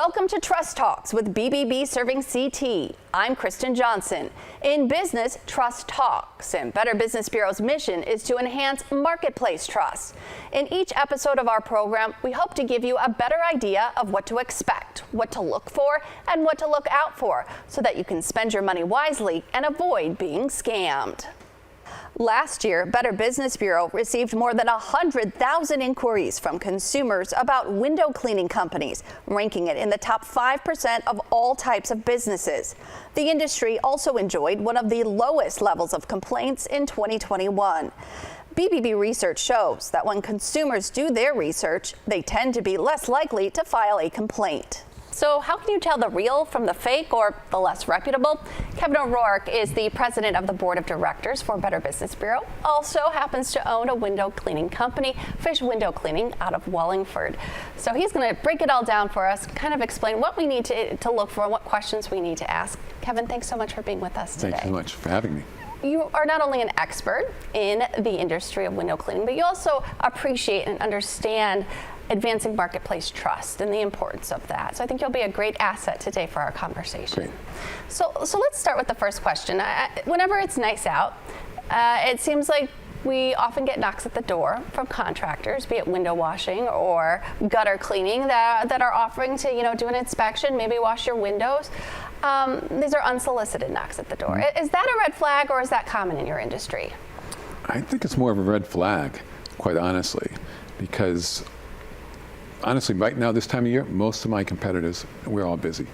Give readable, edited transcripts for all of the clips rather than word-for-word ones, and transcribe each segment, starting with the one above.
Welcome to Trust Talks with BBB serving CT. I'm Kristen Johnson. In business, trust talks, and Better Business Bureau's mission is to enhance marketplace trust. In each episode of our program, we hope to give you a better idea of what to expect, what to look for, and what to look out for, so that you can spend your money wisely and avoid being scammed. Last year, Better Business Bureau received more than 100,000 inquiries from consumers about window cleaning companies, ranking it in the top 5% of all types of businesses. The industry also enjoyed one of the lowest levels of complaints in 2021. BBB research shows that when consumers do their research, they tend to be less likely to file a complaint. So how can you tell the real from the fake or the less reputable? Kevin ORourke is the president of the board of directors for Better Business Bureau, also happens to own a window cleaning company, Fish Window Cleaning, out of Wallingford. So he's going to break it all down for us, kind of explain what we need to look for and what questions we need to ask. Kevin, thanks so much for being with us today. Thanks so much for having me. You are not only an expert in the industry of window cleaning, but you also appreciate and understand advancing marketplace trust and the importance of that. So I think you'll be a great asset today for our conversation. Great. So let's start with the first question. Whenever it's nice out, it seems like we often get knocks at the door from contractors, be it window washing or gutter cleaning, that are offering to do an inspection, maybe wash your windows. These are unsolicited knocks at the door. Is that a red flag, or is that common in your industry? I think it's more of a red flag, quite honestly, because honestly, right now, this time of year, most of my competitors, we're all busy.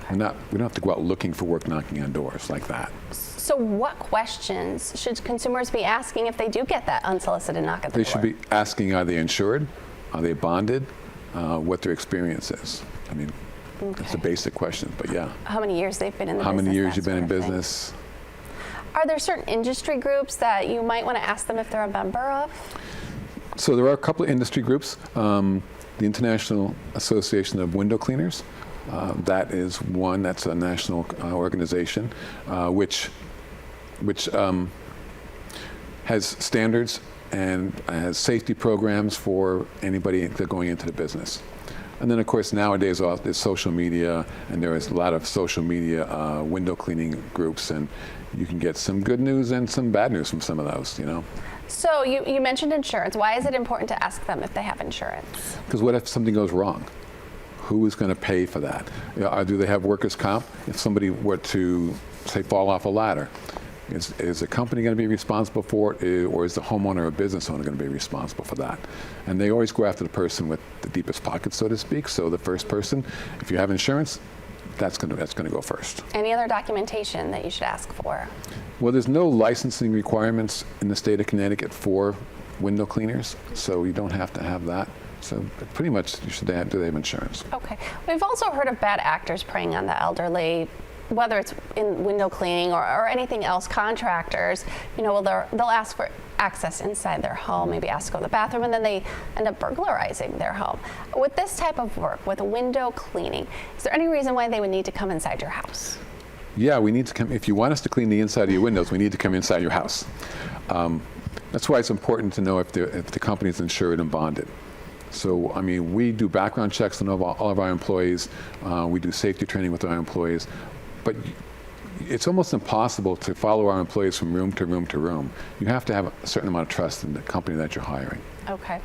We don't have to go out looking for work knocking on doors like that. So what questions should consumers be asking if they do get that unsolicited knock at the door? They should be asking, are they insured? Are they bonded? What their experience is. I mean, it's a basic question, but yeah. How many years they've been in the business? How many years you've been in business? Are there certain industry groups that you might want to ask them if they're a member of? So there are a couple of industry groups. The International Association of Window Cleaners, that is one. That's a national organization which has standards and has safety programs for anybody that going into the business. And then, of course, nowadays there's social media, and there is a lot of social media window cleaning groups, and you can get some good news and some bad news from some of those, So you mentioned insurance. Why is it important to ask them if they have insurance? Because what if something goes wrong? Who is going to pay for that? Do they have workers' comp? If somebody were to, say, fall off a ladder, is the company going to be responsible for it, or is the homeowner or business owner going to be responsible for that? And they always go after the person with the deepest pockets, so to speak. So the first person, if you have insurance, that's going to go first. Any other documentation that you should ask for? Well, there's no licensing requirements in the state of Connecticut for window cleaners, so you don't have to have that. So pretty much do they have insurance? Okay. We've also heard of bad actors preying on the elderly, whether it's in window cleaning or anything else. Contractors, they'll ask for access inside their home, maybe ask to go to the bathroom, and then they end up burglarizing their home. With this type of work, with window cleaning, is there any reason why they would need to come inside your house? Yeah, we need to come. If you want us to clean the inside of your windows, we need to come inside your house. That's why it's important to know if the company is insured and bonded. So, I mean, we do background checks on all of our employees. We do safety training with our employees. But it's almost impossible to follow our employees from room to room to room. You have to have a certain amount of trust in the company that you're hiring. Okay.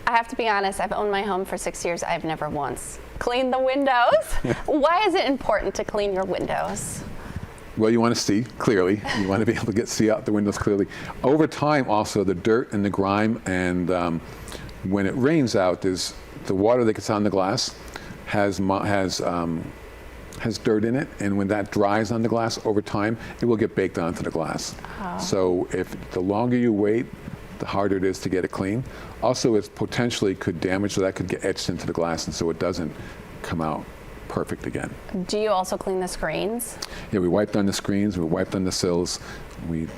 I have to be honest, I've owned my home for 6 years. I've never once cleaned the windows. Why is it important to clean your windows? Well, you want to see clearly. You want to be able to see out the windows clearly. Over time, also, the dirt and the grime, and when it rains out, the water that gets on the glass has dirt in it, and when that dries on the glass over time, it will get baked onto the glass. Oh. So if the longer you wait, the harder it is to get it clean. Also, it potentially could damage, so that could get etched into the glass, and so it doesn't come out perfect again. Do you also clean the screens? Yeah, we wipe down the screens, we wipe down the sills, we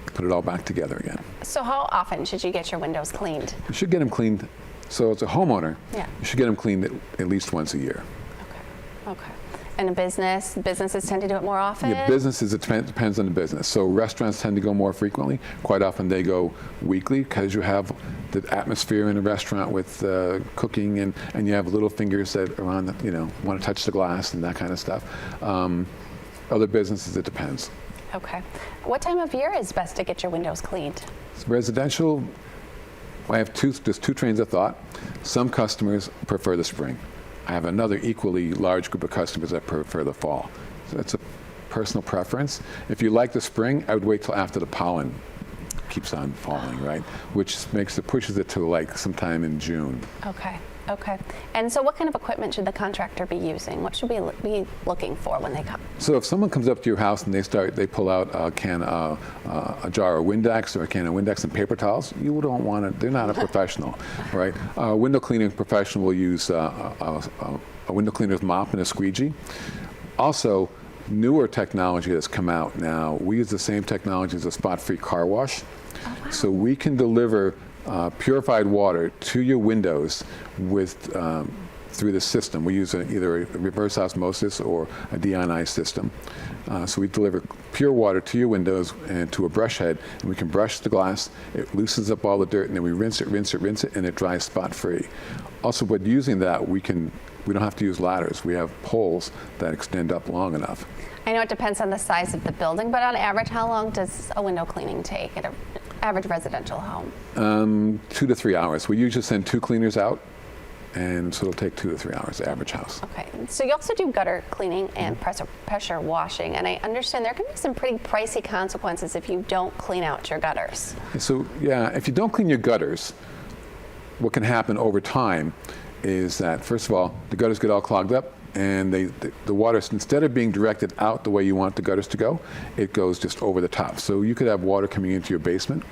put it all back together again. So how often should you get your windows cleaned? You should get them cleaned, so as a homeowner, you should get them cleaned at least once a year. Okay. And a businesses tend to do it more often? Yeah, businesses, it depends on the business. So restaurants tend to go more frequently. Quite often they go weekly because you have the atmosphere in a restaurant with cooking, and you have little fingers that are on, want to touch the glass and that kind of stuff. Other businesses, it depends. Okay. What time of year is best to get your windows cleaned? Residential, I have there's two trains of thought. Some customers prefer the spring. I have another equally large group of customers that prefer the fall. So that's a personal preference. If you like the spring, I would wait till after the pollen keeps on falling, right? Which pushes it to like sometime in June. Okay. Okay. And so what kind of equipment should the contractor be using? What should we be looking for when they come? So if someone comes up to your house and they pull out a jar of Windex or a can of Windex and paper towels, you don't want to, they're not a professional, right? A window cleaning professional will use a window cleaner's mop and a squeegee. Also, newer technology that's come out now, we use the same technology as a spot-free car wash. Oh, wow. So we can deliver purified water to your windows through the system. We use either a reverse osmosis or a deionized system. So we deliver pure water to your windows and to a brush head, and we can brush the glass. It loosens up all the dirt, and then we rinse it, and it dries spot-free. Also, by using that, we don't have to use ladders. We have poles that extend up long enough. I know it depends on the size of the building, but on average, how long does a window cleaning take at an average residential home? 2 to 3 hours. We usually send 2 cleaners out, and so it'll take 2 to 3 hours, the average house. Okay. So you also do gutter cleaning and pressure washing, and I understand there can be some pretty pricey consequences if you don't clean out your gutters. So yeah, if you don't clean your gutters, what can happen over time is that, first of all, the gutters get all clogged up, and the water, instead of being directed out the way you want the gutters to go, it goes just over the top. So you could have water coming into your basement.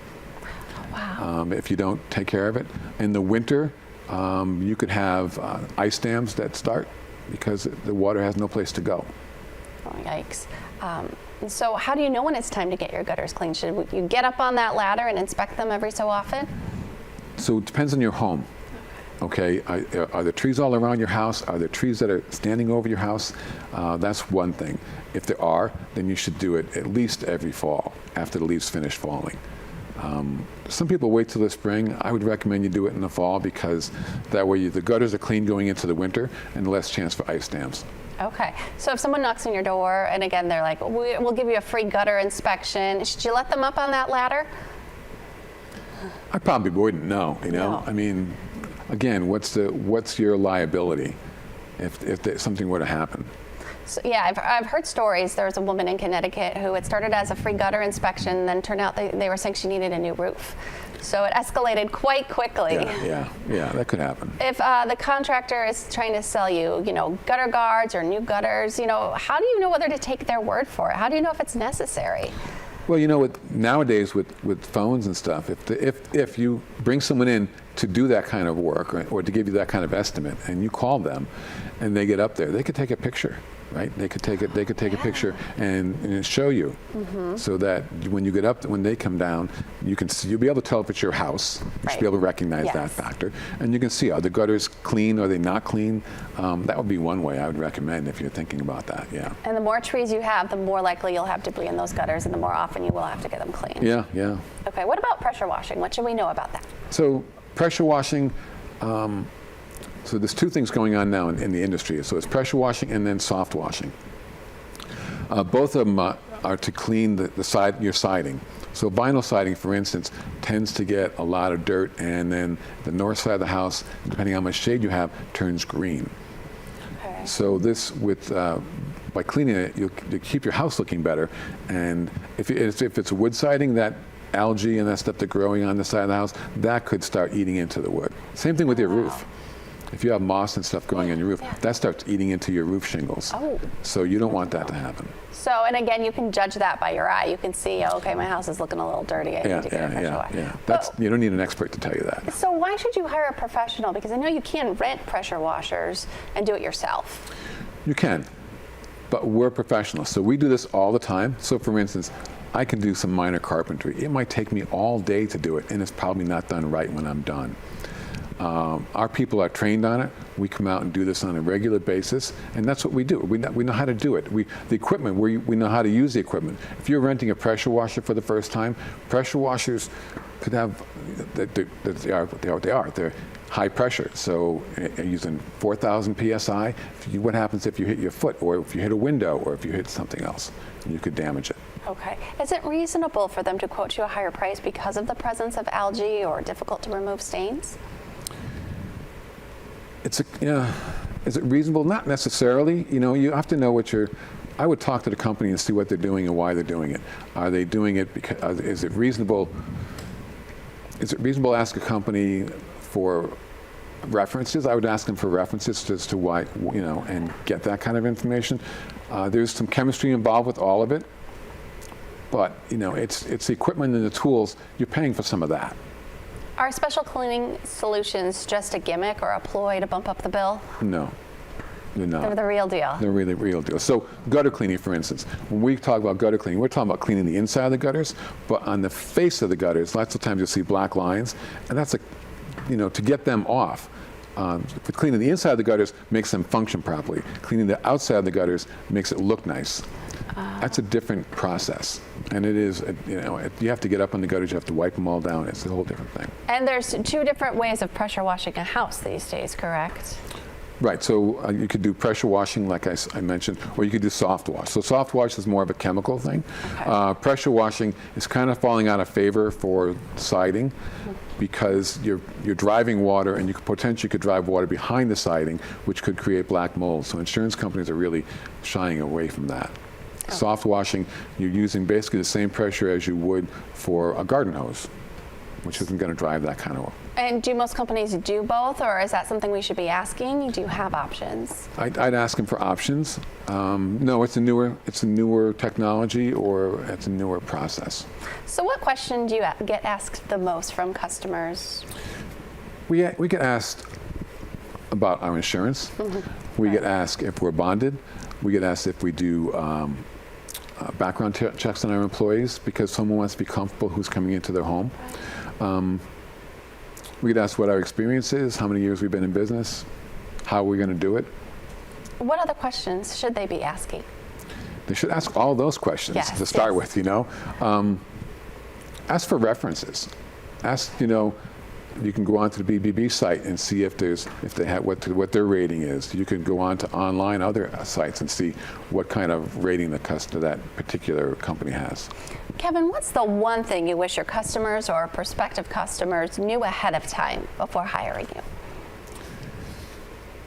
Wow. If you don't take care of it. In the winter, you could have ice dams that start because the water has no place to go. Oh, yikes. So how do you know when it's time to get your gutters cleaned? Should you get up on that ladder and inspect them every so often? So it depends on your home. Okay, are there trees all around your house? Are there trees that are standing over your house? That's one thing. If there are, then you should do it at least every fall after the leaves finish falling. Some people wait till the spring. I would recommend you do it in the fall because that way the gutters are clean going into the winter and less chance for ice dams. Okay, so if someone knocks on your door and again they're like, we'll give you a free gutter inspection, should you let them up on that ladder? I probably wouldn't, no. No. I mean, again, what's your liability if something were to happen? So, yeah, I've heard stories. There was a woman in Connecticut who it started as a free gutter inspection, then turned out they were saying she needed a new roof. So it escalated quite quickly. Yeah, that could happen. If the contractor is trying to sell you, gutter guards or new gutters, how do you know whether to take their word for it? How do you know if it's necessary? Well, nowadays with phones and stuff, if you bring someone in to do that kind of work or to give you that kind of estimate, and you call them, and they get up there, they could take a picture, right? They could take a picture and show you, so that when you get up, when they come down, you'll be able to tell if it's your house. You should be able to recognize that factor, and you can see, are the gutters clean? Are they not clean? That would be one way I would recommend if you're thinking about that. Yeah. And the more trees you have, the more likely you'll have debris in those gutters, and the more often you will have to get them cleaned. Yeah. Okay. What about pressure washing? What should we know about that? So pressure washing. So there's 2 things going on now in the industry. So it's pressure washing and then soft washing. Both of them are to clean your siding. So vinyl siding, for instance, tends to get a lot of dirt, and then the north side of the house, depending on how much shade you have, turns green. Okay. So by cleaning it, you'll keep your house looking better. And if it's a wood siding, that algae and that stuff that's growing on the side of the house, that could start eating into the wood. Same thing with your roof. If you have moss and stuff growing on your roof, that starts eating into your roof shingles. Oh. So you don't want that to happen. So, and again, you can judge that by your eye. You can see, okay, my house is looking a little dirty. I need to get a pressure wash. Yeah. You don't need an expert to tell you that. So why should you hire a professional? Because I know you can rent pressure washers and do it yourself. You can, but we're professionals. So we do this all the time. So for instance, I can do some minor carpentry. It might take me all day to do it, and it's probably not done right when I'm done. Our people are trained on it. We come out and do this on a regular basis, and that's what we do. We know how to do it. The equipment, we know how to use the equipment. If you're renting a pressure washer for the first time, pressure washers could have, they are what they are. They're high pressure, so using 4,000 PSI, what happens if you hit your foot, or if you hit a window, or if you hit something else? You could damage it. Okay. Is it reasonable for them to quote you a higher price because of the presence of algae or difficult to remove stains? Is it reasonable? Not necessarily. You have to know what I would talk to the company and see what they're doing and why they're doing it. Are they doing it because, is it reasonable? Is it reasonable to ask a company for references? I would ask them for references as to why, and get that kind of information. There's some chemistry involved with all of it, but it's the equipment and the tools. You're paying for some of that. Are special cleaning solutions just a gimmick or a ploy to bump up the bill? No, they're not. They're the real deal. They're really the real deal. So gutter cleaning, for instance, when we talk about gutter cleaning, we're talking about cleaning the inside of the gutters, but on the face of the gutters, lots of times you'll see black lines, and that's to get them off. Cleaning the inside of the gutters makes them function properly. Cleaning the outside of the gutters makes it look nice. That's a different process. And it is, you have to get up on the gutters, you have to wipe them all down. It's a whole different thing. And there's two different ways of pressure washing a house these days, correct? Right, so you could do pressure washing, like I mentioned, or you could do soft wash. So soft wash is more of a chemical thing. Okay. Pressure washing is kind of falling out of favor for siding because you're driving water, and you potentially could drive water behind the siding, which could create black mold. So insurance companies are really shying away from that. Oh. Soft washing, you're using basically the same pressure as you would for a garden hose, which isn't going to drive that kind of. And do most companies do both, or is that something we should be asking? Do you have options? I'd ask them for options. No, it's a newer technology, or it's a newer process. So what question do you get asked the most from customers? We get asked about our insurance. Mm-hmm. We get asked if we're bonded. We get asked if we do background checks on our employees, because someone wants to be comfortable who's coming into their home. We get asked what our experience is, how many years we've been in business, how we're going to do it. What other questions should they be asking? They should ask all those questions to start with, Ask for references. Ask, you can go onto the BBB site and see if they have what their rating is. You can go on to online other sites and see what kind of rating that particular company has. Kevin, what's the one thing you wish your customers or prospective customers knew ahead of time before hiring you?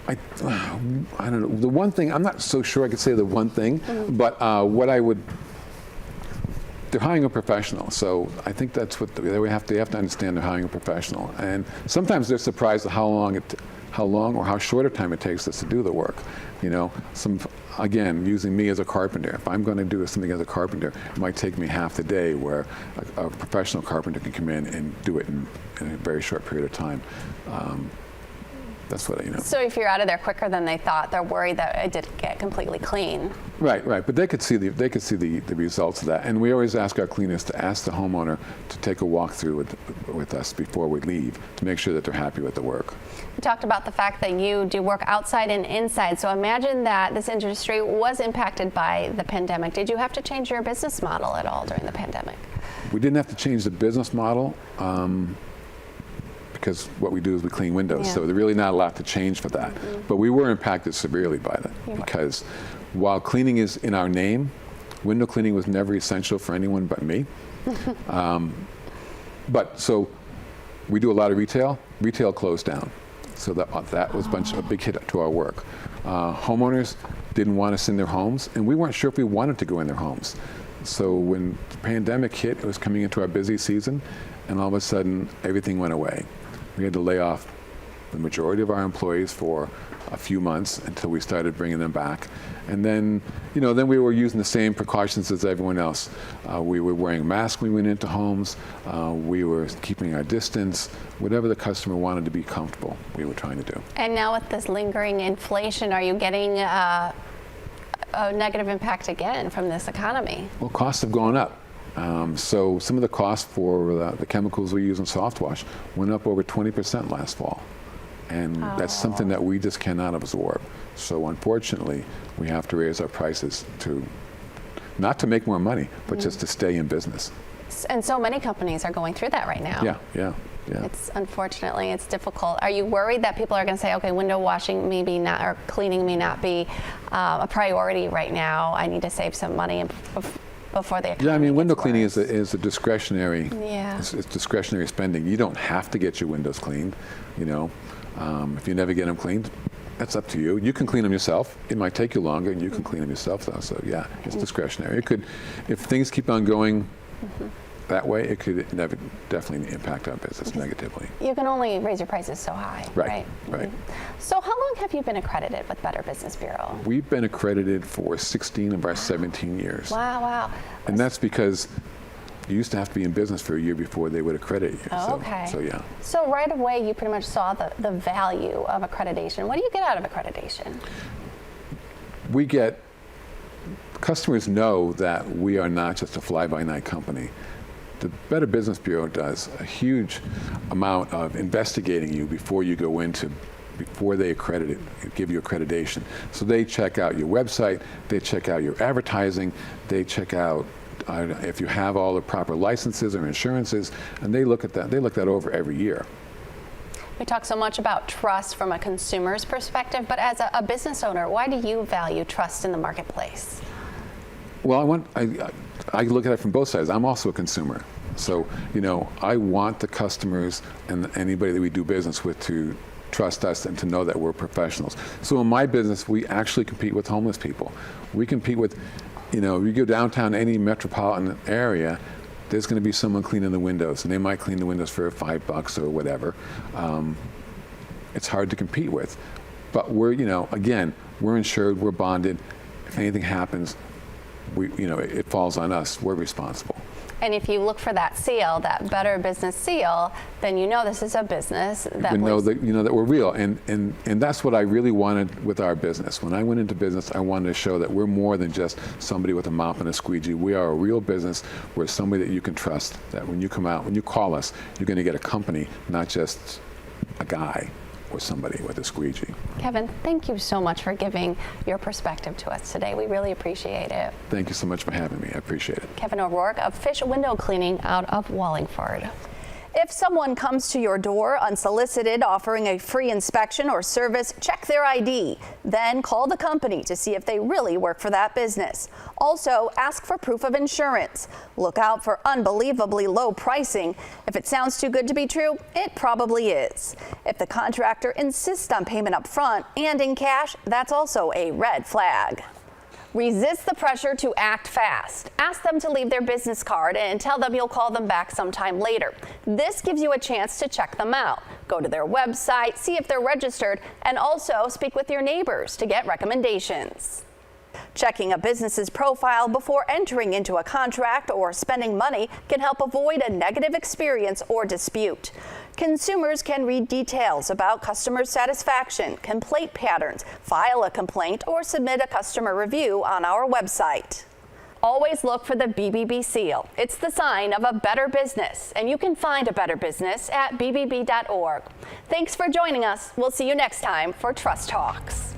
I don't know. The one thing, I'm not so sure I could say the one thing, but they're hiring a professional, so I think that's what they have to understand. They're hiring a professional, and sometimes they're surprised at how long or how short a time it takes us to do the work. Again, using me as a carpenter. If I'm going to do something as a carpenter, it might take me half the day, where a professional carpenter can come in and do it in a very short period of time. That's what So if you're out of there quicker than they thought, they're worried that it didn't get completely clean. Right. But they could see the results of that. And we always ask our cleaners to ask the homeowner to take a walk through with us before we leave, to make sure that they're happy with the work. We talked about the fact that you do work outside and inside. So imagine that this industry was impacted by the pandemic. Did you have to change your business model at all during the pandemic? We didn't have to change the business model. Because what we do is we clean windows, so there's really not a lot to change for that. Mm-hmm. But we were impacted severely by that, because while cleaning is in our name, window cleaning was never essential for anyone but me. So we do a lot of retail. Retail closed down, so that was a big hit to our work. Homeowners didn't want us in their homes, and we weren't sure if we wanted to go in their homes. So when the pandemic hit, it was coming into our busy season, and all of a sudden everything went away. We had to lay off the majority of our employees for a few months until we started bringing them back. And then, then we were using the same precautions as everyone else. We were wearing masks when we went into homes. We were keeping our distance. Whatever the customer wanted to be comfortable, we were trying to do. And now with this lingering inflation, are you getting a negative impact again from this economy? Well, costs have gone up. So some of the costs for the chemicals we use in soft wash went up over 20% last fall. And that's something that we just cannot absorb. So unfortunately, we have to raise our prices not to make more money, but just to stay in business. And so many companies are going through that right now. Yeah. Unfortunately, it's difficult. Are you worried that people are going to say, okay, window washing maybe not, or cleaning may not be a priority right now. I need to save some money before the economy Yeah, I mean, window gets cleaning worse. is a discretionary. Yeah. It's discretionary spending. You don't have to get your windows cleaned. If you never get them cleaned, that's up to you. You can clean them yourself. It might take you longer, and you can clean them yourself, though. So yeah, it's discretionary. It could, if things keep on going that way, it could definitely impact our business negatively. You can only raise your prices so high, Right. So how long have you been accredited with Better Business Bureau? We've been accredited for 16 of our 17 years. Wow. And that's because you used to have to be in business for a year before they would accredit you. Oh, okay. So yeah. So right away, you pretty much saw the value of accreditation. What do you get out of accreditation? Customers know that we are not just a fly-by-night company. The Better Business Bureau does a huge amount of investigating you before you go before they give you accreditation. So they check out your website, they check out your advertising, they check out if you have all the proper licenses or insurances, and they look at that. They look that over every year. We talk so much about trust from a consumer's perspective, but as a business owner, why do you value trust in the marketplace? Well, I look at it from both sides. I'm also a consumer. So, I want the customers and anybody that we do business with to trust us and to know that we're professionals. So in my business, we actually compete with homeless people. We compete with, if you go downtown any metropolitan area, there's going to be someone cleaning the windows, and they might clean the windows for $5 or whatever. It's hard to compete with. But we're insured, we're bonded. If anything happens, it falls on us. We're responsible. And if you look for that seal, that Better Business seal, then you know this is a business that that we're real, and that's what I really wanted with our business. When I went into business, I wanted to show that we're more than just somebody with a mop and a squeegee. We are a real business. We're somebody that you can trust. That when you call us, you're going to get a company, not just a guy or somebody with a squeegee. Kevin, thank you so much for giving your perspective to us today. We really appreciate it. Thank you so much for having me. I appreciate it. Kevin ORourke of Fish Window Cleaning out of Wallingford. If someone comes to your door unsolicited offering a free inspection or service, check their ID. Then call the company to see if they really work for that business. Also, ask for proof of insurance. Look out for unbelievably low pricing. If it sounds too good to be true, it probably is. If the contractor insists on payment up front and in cash, that's also a red flag. Resist the pressure to act fast. Ask them to leave their business card and tell them you'll call them back sometime later. This gives you a chance to check them out. Go to their website, see if they're registered, and also speak with your neighbors to get recommendations. Checking a business's profile before entering into a contract or spending money can help avoid a negative experience or dispute. Consumers can read details about customer satisfaction, complaint patterns, file a complaint, or submit a customer review on our website. Always look for the BBB seal. It's the sign of a better business, and you can find a better business at bbb.org. Thanks for joining us. We'll see you next time for Trust Talks.